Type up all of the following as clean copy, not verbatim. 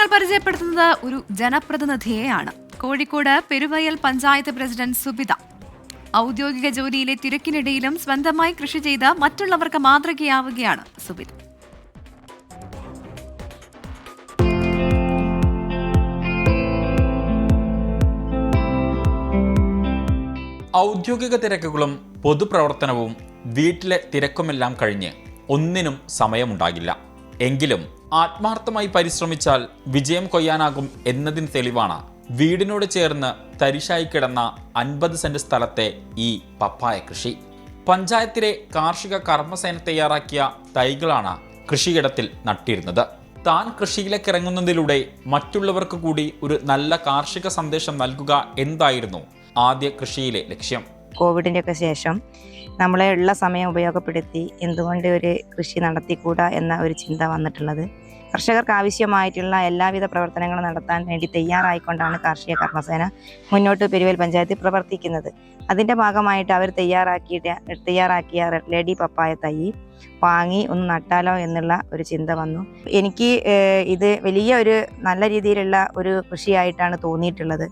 ഞങ്ങൾ പരിചയപ്പെടുത്തുന്നത് ഒരു ജനപ്രതിനിധിയെയാണ്. കോഴിക്കോട് പെരുവയൽ പഞ്ചായത്ത് പ്രസിഡന്റ് സുബിത. ഔദ്യോഗിക ജോലിയിലെ തിരക്കിനിടയിലും സ്വന്തമായി കൃഷി ചെയ്ത് മറ്റുള്ളവർക്ക് മാതൃകയാവുകയാണ് സുബിത. ഔദ്യോഗിക തിരക്കുകളും പൊതുപ്രവർത്തനവും വീട്ടിലെ തിരക്കുമെല്ലാം കഴിഞ്ഞ് ഒന്നിനും സമയമുണ്ടാകില്ല. എങ്കിലും ആത്മാർത്ഥമായി പരിശ്രമിച്ചാൽ വിജയം കൊയ്യാനാകും എന്നതിന് തെളിവാണ് വീടിനോട് ചേർന്ന് തരിശായി കിടന്ന 50 സെന്റ് സ്ഥലത്തെ ഈ പപ്പായ കൃഷി. പഞ്ചായത്തിലെ കാർഷിക കർമ്മസേന തയ്യാറാക്കിയ തൈകളാണ് കൃഷിയിടത്തിൽ നട്ടിരുന്നത്. താൻ കൃഷിയിലേക്കിറങ്ങുന്നതിലൂടെ മറ്റുള്ളവർക്ക് കൂടി ഒരു നല്ല കാർഷിക സന്ദേശം നൽകുക എന്തായിരുന്നു ആദ്യ കൃഷിയിലെ ലക്ഷ്യം. കോവിഡിൻ്റെ ഒക്കെ ശേഷം നമ്മളെ ഉള്ള സമയം ഉപയോഗപ്പെടുത്തി എന്തുകൊണ്ട് ഒരു കൃഷി നടത്തിക്കൂടാ എന്ന ഒരു ചിന്ത വന്നിട്ടുള്ളത്. കർഷകർക്ക് ആവശ്യമായിട്ടുള്ള എല്ലാവിധ പ്രവർത്തനങ്ങളും നടത്താൻ വേണ്ടി തയ്യാറായിക്കൊണ്ടാണ് കാർഷിക കർമ്മസേന മുന്നോട്ട് പെരുവയൽ പഞ്ചായത്തിൽ പ്രവർത്തിക്കുന്നത്. അതിൻ്റെ ഭാഗമായിട്ട് അവർ തയ്യാറാക്കിയ റെഡ് ലേഡി പപ്പായ തൈ വാങ്ങി ഒന്ന് നട്ടാലോ എന്നുള്ള ഒരു ചിന്ത വന്നു. എനിക്ക് ഇത് വലിയ ഒരു നല്ല രീതിയിലുള്ള ഒരു കൃഷിയായിട്ടാണ് തോന്നിയിട്ടുള്ളത്.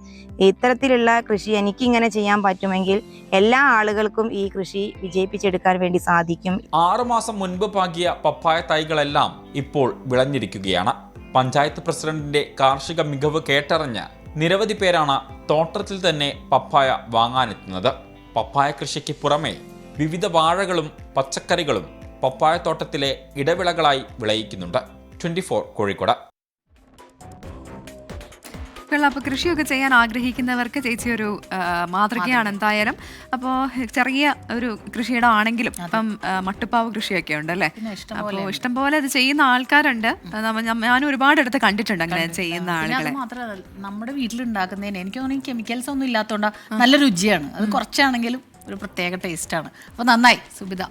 ഇത്തരത്തിലുള്ള കൃഷി എനിക്കിങ്ങനെ ചെയ്യാൻ പറ്റുമെങ്കിൽ എല്ലാ ആളുകൾക്കും ഈ കൃഷി വിജയിപ്പിച്ചെടുക്കാൻ വേണ്ടി സാധിക്കും. 6 മാസം മുൻപ് പാകിയ പപ്പായ തൈകളെല്ലാം ഇപ്പോൾ വിളഞ്ഞിരിക്കുകയാണ്. പഞ്ചായത്ത് പ്രസിഡന്റിന്റെ കാർഷിക മികവ് കേട്ടറിഞ്ഞ് നിരവധി പേരാണ് തോട്ടത്തിൽ തന്നെ പപ്പായ വാങ്ങാനെത്തുന്നത്. പപ്പായ കൃഷിക്ക് പുറമെ വിവിധ വാഴകളും പച്ചക്കറികളും പപ്പായ തോട്ടത്തിലെ ഇടവിളകളായി വിളയിക്കുന്നുണ്ട്. 24 കോഴിക്കോട്. അപ്പോൾ കൃഷിയൊക്കെ ചെയ്യാൻ ആഗ്രഹിക്കുന്നവർക്ക് ചേച്ചി ഒരു മാതൃകയാണ് എന്തായാലും. അപ്പോൾ ചെറിയ ഒരു കൃഷിയിടം ആണെങ്കിലും ഇപ്പം മട്ടുപ്പാവ് കൃഷിയൊക്കെ ഉണ്ട് അല്ലേ? അപ്പോൾ ഇഷ്ടംപോലെ അത് ചെയ്യുന്ന ആൾക്കാരുണ്ട്. ഞാൻ ഒരുപാട് കണ്ടിട്ടുണ്ട് അങ്ങനെ ചെയ്യുന്ന ആളുകളെ. മാത്രമല്ല നമ്മുടെ വീട്ടിലുണ്ടാക്കുന്നതിന് എനിക്ക് തോന്നുന്നു കെമിക്കൽസ് ഒന്നും ഇല്ലാത്തതുകൊണ്ട് നല്ല രുചിയാണ്. അത് കുറച്ചാണെങ്കിലും ഒരു പ്രത്യേക ടേസ്റ്റാണ്. അപ്പോൾ നന്നായി സുബിത.